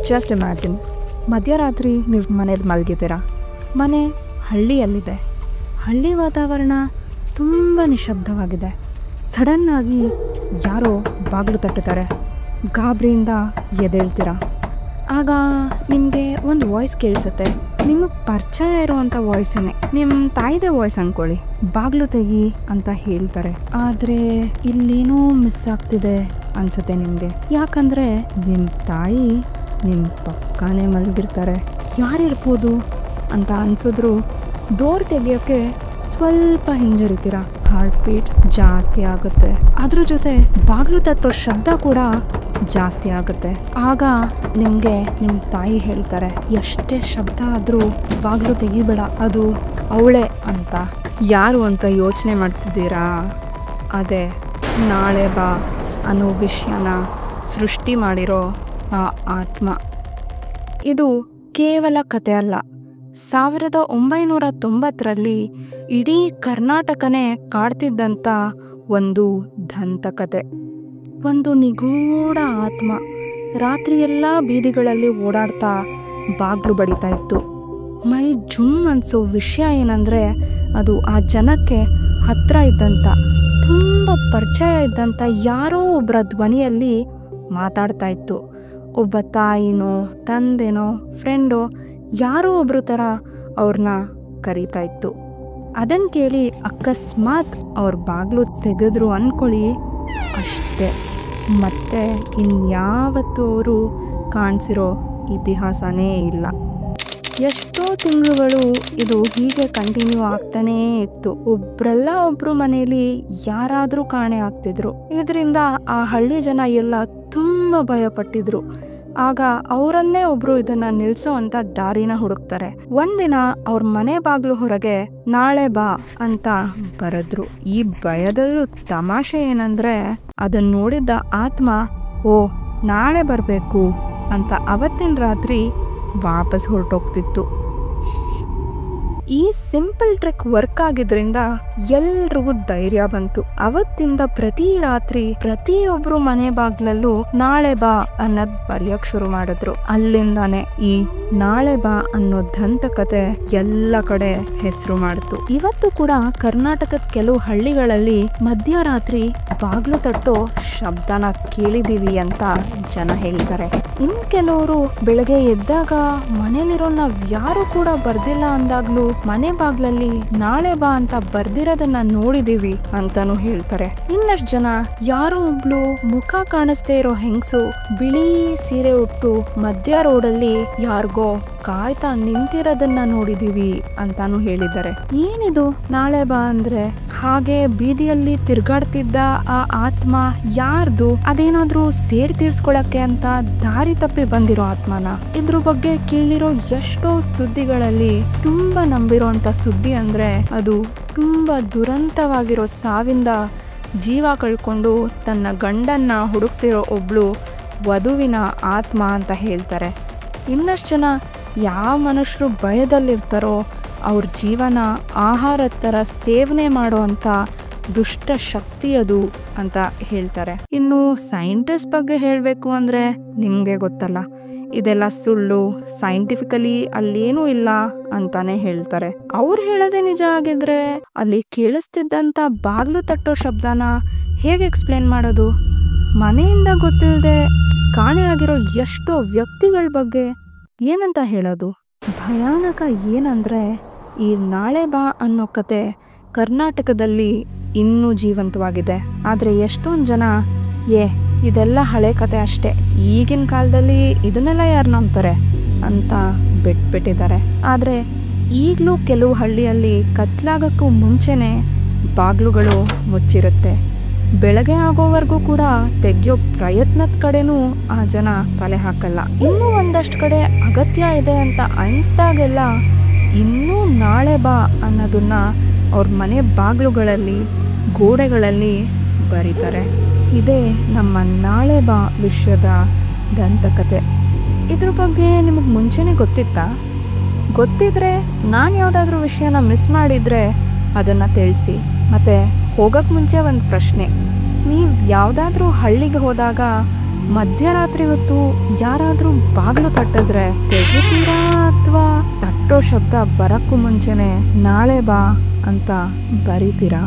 Just imagine, ಮಧ್ಯರಾತ್ರಿ ನೀವು ಮನೇಲಿ ಮಲಗಿದ್ದೀರಾ. ಮನೆ ಹಳ್ಳಿಯಲ್ಲಿದೆ. ಹಳ್ಳಿ ವಾತಾವರಣ ತುಂಬ ನಿಶಬ್ದವಾಗಿದೆ. ಸಡನ್ನಾಗಿ ಯಾರೋ ಬಾಗಿಲು ತಟ್ಟುತ್ತಾರೆ. ಗಾಬರಿಯಿಂದ ಎದ್ದೇಳ್ತೀರ. ಆಗ ನಿಮಗೆ ಒಂದು ವಾಯ್ಸ್ ಕೇಳಿಸುತ್ತೆ. ನಿಮಗೆ ಪರಿಚಯ ಇರುವಂಥ ವಾಯ್ಸನ್ನೇ, ನಿಮ್ಮ ತಾಯಿದೇ ವಾಯ್ಸ್ ಅಂದ್ಕೊಳ್ಳಿ. ಬಾಗಿಲು ತೆಗಿ ಅಂತ ಹೇಳ್ತಾರೆ. ಆದರೆ ಇಲ್ಲೇನೋ ಮಿಸ್ ಆಗ್ತಿದೆ ಅನ್ಸುತ್ತೆ ನಿಮಗೆ. ಯಾಕಂದರೆ ನಿಮ್ಮ ತಾಯಿ ನಿಮ್ಮ ಪಕ್ಕನೇ ಮಲಗಿರ್ತಾರೆ. ಯಾರಿರ್ಬೋದು ಅಂತ ಅನ್ಸಿದ್ರು ಡೋರ್ ತೆಗಿಯೋಕ್ಕೆ ಸ್ವಲ್ಪ ಹಿಂಜರಿತೀರ. ಹಾರ್ಟ್ ಬೀಟ್ ಜಾಸ್ತಿ ಆಗುತ್ತೆ. ಅದ್ರ ಜೊತೆ ಬಾಗಿಲು ತಟ್ಟೋ ಶಬ್ದ ಕೂಡ ಜಾಸ್ತಿ ಆಗುತ್ತೆ. ಆಗ ನಿಮಗೆ ನಿಮ್ಮ ತಾಯಿ ಹೇಳ್ತಾರೆ, ಎಷ್ಟೇ ಶಬ್ದ ಆದರೂ ಬಾಗಿಲು ತೆಗಿಬೇಡ, ಅದು ಅವಳೇ ಅಂತ. ಯಾರು ಅಂತ ಯೋಚನೆ ಮಾಡ್ತಿದ್ದೀರಾ? ಅದೇ ನಾಳೆ ಬಾ ಅನ್ನೋ ವಿಷಯನ ಸೃಷ್ಟಿ ಮಾಡಿರೋ ಆ ಆತ್ಮ. ಇದು ಕೇವಲ ಕತೆ ಅಲ್ಲ. 1990ರಲ್ಲಿ ಇಡೀ ಕರ್ನಾಟಕನೇ ಕಾಡ್ತಿದ್ದಂಥ ಒಂದು ದಂತಕತೆ. ಒಂದು ನಿಗೂಢ ಆತ್ಮ ರಾತ್ರಿಯೆಲ್ಲ ಬೀದಿಗಳಲ್ಲಿ ಓಡಾಡ್ತಾ ಬಾಗ್ಲು ಬಡಿತಾ ಇತ್ತು. ಮೈ ಜುಮ್ ಅನ್ಸೋ ವಿಷಯ ಏನಂದರೆ, ಅದು ಆ ಜನಕ್ಕೆ ಹತ್ರ ಇದ್ದಂಥ, ತುಂಬ ಪರಿಚಯ ಇದ್ದಂಥ ಯಾರೋ ಒಬ್ಬರ ಧ್ವನಿಯಲ್ಲಿ ಮಾತಾಡ್ತಾ ಇತ್ತು. ಒಬ್ಬ ತಾಯಿನೋ ತಂದೆನೋ ಫ್ರೆಂಡೋ ಯಾರೋ ಒಬ್ಬರು ಥರ ಅವ್ರನ್ನ ಕರೀತಾ ಇತ್ತು. ಅದನ್ನು ಕೇಳಿ ಅಕಸ್ಮಾತ್ ಅವ್ರ ಬಾಗಿಲು ತೆಗೆದ್ರು ಅಂದ್ಕೊಳ್ಳಿ, ಅಷ್ಟೇ, ಮತ್ತೆ ಇನ್ಯಾವತ್ತೂ ಅವರು ಕಾಣಿಸಿರೋ ಇತಿಹಾಸನೇ ಇಲ್ಲ. ಎಷ್ಟೋ ತಿಂಗಳುಗಳು ಇದು ಹೀಗೆ ಕಂಟಿನ್ಯೂ ಆಗ್ತಾನೇ ಇತ್ತು. ಒಬ್ರಲ್ಲ ಒಬ್ರು ಮನೇಲಿ ಯಾರಾದರೂ ಕಾಣೆ ಆಗ್ತಿದ್ರು. ಇದರಿಂದ ಆ ಹಳ್ಳಿ ಜನ ಎಲ್ಲ ತುಂಬ ಭಯಪಟ್ಟಿದ್ರು. ಆಗ ಅವರನ್ನೇ ಒಬ್ರು ಇದನ್ನ ನಿಲ್ಸೋ ಅಂತ ದಾರಿನ ಹುಡುಕ್ತಾರೆ. ಒಂದಿನ ಅವ್ರ ಮನೆ ಬಾಗ್ಲು ಹೊರಗೆ ನಾಳೆ ಬಾ ಅಂತ ಬರೆದ್ರು. ಈ ಭಯದಲ್ಲೂ ತಮಾಷೆ ಏನಂದ್ರೆ, ಅದನ್ನ ನೋಡಿದ್ದ ಆತ್ಮ ಓ ನಾಳೆ ಬರಬೇಕು ಅಂತ ಅವತ್ತಿನ ರಾತ್ರಿ ವಾಪಸ್ ಹೊರಟೋಗ್ತಿತ್ತು. ಈ ಸಿಂಪಲ್ ಟ್ರಿಕ್ ವರ್ಕ್ ಆಗಿದ್ರಿಂದ ಎಲ್ರಿಗೂ ಧೈರ್ಯ ಬಂತು. ಅವತ್ತಿಂದ ಪ್ರತಿ ರಾತ್ರಿ ಪ್ರತಿಯೊಬ್ರು ಮನೆ ಬಾಗ್ಲಲ್ಲೂ ನಾಳೆ ಬಾ ಅನ್ನೋದ್ ಬರೆಯಕ್ ಶುರು ಮಾಡಿದ್ರು. ಅಲ್ಲಿಂದಾನೆ ಈ ನಾಳೆ ಬಾ ಅನ್ನೋ ದಂತಕತೆ ಎಲ್ಲ ಕಡೆ ಹೆಸರು ಮಾಡಿತು. ಇವತ್ತು ಕೂಡ ಕರ್ನಾಟಕದ ಕೆಲವು ಹಳ್ಳಿಗಳಲ್ಲಿ ಮಧ್ಯರಾತ್ರಿ ಬಾಗ್ಲು ತಟ್ಟೋ ಶಬ್ದನ ಕೇಳಿದೀವಿ ಅಂತ ಜನ ಹೇಳ್ತಾರೆ. ಇನ್ ಕೆಲವರು ಬೆಳಗ್ಗೆ ಎದ್ದಾಗ ಮನೇಲಿರೋ ನಾವ್ ಯಾರು ಕೂಡ ಬರ್ದಿಲ್ಲ ಅಂದಾಗ್ಲೂ ಮನೆ ಬಾಗ್ಲಲ್ಲಿ ನಾಳೆ ಬಾ ಅಂತ ಬರ್ದಿರೋದನ್ನ ನೋಡಿದೀವಿ ಅಂತಾನು ಹೇಳ್ತಾರೆ. ಇನ್ನಷ್ಟು ಜನ ಯಾರೋ ಒಬ್ಳು ಮುಖ ಕಾಣಿಸ್ದೇ ಇರೋ ಹೆಂಗ್ಸು ಬಿಳಿ ಸೀರೆ ಉಟ್ಟು ಮಧ್ಯ ರೋಡಲ್ಲಿ ಯಾರಿಗೋ ಕಾಯ್ತಾ ನಿಂತಿರೋದನ್ನ ನೋಡಿದೀವಿ ಅಂತಾನು ಹೇಳಿದ್ದಾರೆ. ಏನಿದು ನಾಳೆ ಬಾ ಅಂದ್ರೆ? ಹಾಗೆ ಬೀದಿಯಲ್ಲಿ ತಿರ್ಗಾಡ್ತಿದ್ದ ಆ ಆತ್ಮ ಯಾರ್ದು? ಅದೇನಾದ್ರೂ ಸೇಡ್ ತೀರ್ಸ್ಕೊಳಕ್ಕೆ ಅಂತ ದಾರಿ ತಪ್ಪಿ ಬಂದಿರೋ ಆತ್ಮನ? ಇದ್ರ ಬಗ್ಗೆ ಕೇಳಿರೋ ಎಷ್ಟೋ ಸುದ್ದಿಗಳಲ್ಲಿ ತುಂಬಾ ನಂಬಿರೋ ಅಂತ ಸುದ್ದಿ ಅಂದ್ರೆ ಅದು ತುಂಬಾ ದುರಂತವಾಗಿರೋ ಸಾವಿಂದ ಜೀವ ಕಳ್ಕೊಂಡು ತನ್ನ ಗಂಡನ್ನ ಹುಡುಕ್ತಿರೋ ಒಬ್ಳು ವಧುವಿನ ಆತ್ಮ ಅಂತ ಹೇಳ್ತಾರೆ. ಇನ್ನಷ್ಟು ಜನ ಯಾವ ಮನುಷ್ಯರು ಭಯದಲ್ಲಿರ್ತಾರೋ ಅವ್ರ ಜೀವನ ಆಹಾರದ ಥರ ಸೇವನೆ ಮಾಡೋ ಅಂಥ ದುಷ್ಟ ಶಕ್ತಿ ಅದು ಅಂತ ಹೇಳ್ತಾರೆ. ಇನ್ನು ಸೈಂಟಿಸ್ಟ್ ಬಗ್ಗೆ ಹೇಳಬೇಕು ಅಂದರೆ ನಿಮಗೆ ಗೊತ್ತಲ್ಲ, ಇದೆಲ್ಲ ಸುಳ್ಳು, ಸೈಂಟಿಫಿಕಲಿ ಅಲ್ಲೇನೂ ಇಲ್ಲ ಅಂತಾನೆ ಹೇಳ್ತಾರೆ. ಅವ್ರು ಹೇಳೋದೇ ನಿಜ ಆಗಿದ್ರೆ ಅಲ್ಲಿ ಕೇಳಿಸ್ತಿದ್ದಂಥ ಬಾಗ್ಲು ತಟ್ಟೋ ಶಬ್ದನ ಹೇಗೆ ಎಕ್ಸ್ಪ್ಲೇನ್ ಮಾಡೋದು? ಮನೆಯಿಂದ ಗೊತ್ತಿಲ್ಲದೆ ಕಾಣೆ ಆಗಿರೋ ಎಷ್ಟೋ ವ್ಯಕ್ತಿಗಳ ಬಗ್ಗೆ ಏನಂತ ಹೇಳೋದು? ಭಯಾನಕ ಏನಂದ್ರೆ, ಈ ನಾಳೆ ಬಾ ಅನ್ನೋ ಕತೆ ಕರ್ನಾಟಕದಲ್ಲಿ ಇನ್ನೂ ಜೀವಂತವಾಗಿದೆ. ಆದರೆ ಎಷ್ಟೊಂದು ಜನ ಇದೆಲ್ಲ ಹಳೆ ಕತೆ ಅಷ್ಟೇ, ಈಗಿನ ಕಾಲದಲ್ಲಿ ಇದನ್ನೆಲ್ಲ ಯಾರು ನಂಬ್ತಾರೆ ಅಂತ ಬಿಟ್ಬಿಟ್ಟಿದ್ದಾರೆ. ಆದರೆ ಈಗಲೂ ಕೆಲವು ಹಳ್ಳಿಯಲ್ಲಿ ಕತ್ಲಾಗಕ್ಕೂ ಮುಂಚೆನೇ ಬಾಗ್ಲುಗಳು ಮುಚ್ಚಿರುತ್ತೆ. ಬೆಳಗ್ಗೆ ಆಗೋವರೆಗೂ ಕೂಡ ತೆಗೆಯೋ ಪ್ರಯತ್ನದ ಕಡೆನೂ ಆ ಜನ ತಲೆ ಹಾಕಲ್ಲ. ಇನ್ನೂ ಒಂದಷ್ಟು ಕಡೆ ಅಗತ್ಯ ಇದೆ ಅಂತ ಅನಿಸ್ದಾಗೆಲ್ಲ ಇನ್ನೂ ನಾಳೆ ಬಾ ಅನ್ನೋದನ್ನ ಅವ್ರ ಮನೆ ಬಾಗ್ಲುಗಳಲ್ಲಿ ಗೋಡೆಗಳಲ್ಲಿ ಬರೀತಾರೆ. ಇದೇ ನಮ್ಮ ನಾಳೆ ಬಾ ವಿಷಯದ ದಂತಕತೆ. ಇದ್ರ ಬಗ್ಗೆ ನಿಮಗೆ ಮುಂಚೆನೇ ಗೊತ್ತಿತ್ತಾ? ಗೊತ್ತಿದ್ರೆ ನಾನು ಯಾವುದಾದ್ರೂ ವಿಷಯನ ಮಿಸ್ ಮಾಡಿದರೆ ಅದನ್ನು ತಿಳಿಸಿ. ಮತ್ತು ಹೋಗೋಕ್ಕೆ ಮುಂಚೆ ಒಂದು ಪ್ರಶ್ನೆ, ನೀವು ಯಾವುದಾದ್ರೂ ಹಳ್ಳಿಗೆ ಹೋದಾಗ ಮಧ್ಯರಾತ್ರಿ ಹೊತ್ತು ಯಾರಾದ್ರೂ ಬಾಗ್ಲು ತಟ್ಟಿದ್ರೆ ತೆಗಿತೀರಾ ಅಥವಾ ತಟ್ಟೋ ಶಬ್ದ ಬರಕ್ಕೂ ಮುಂಚೆನೆ ನಾಳೆ ಬಾ ಅಂತ ಬರೀತೀರಾ?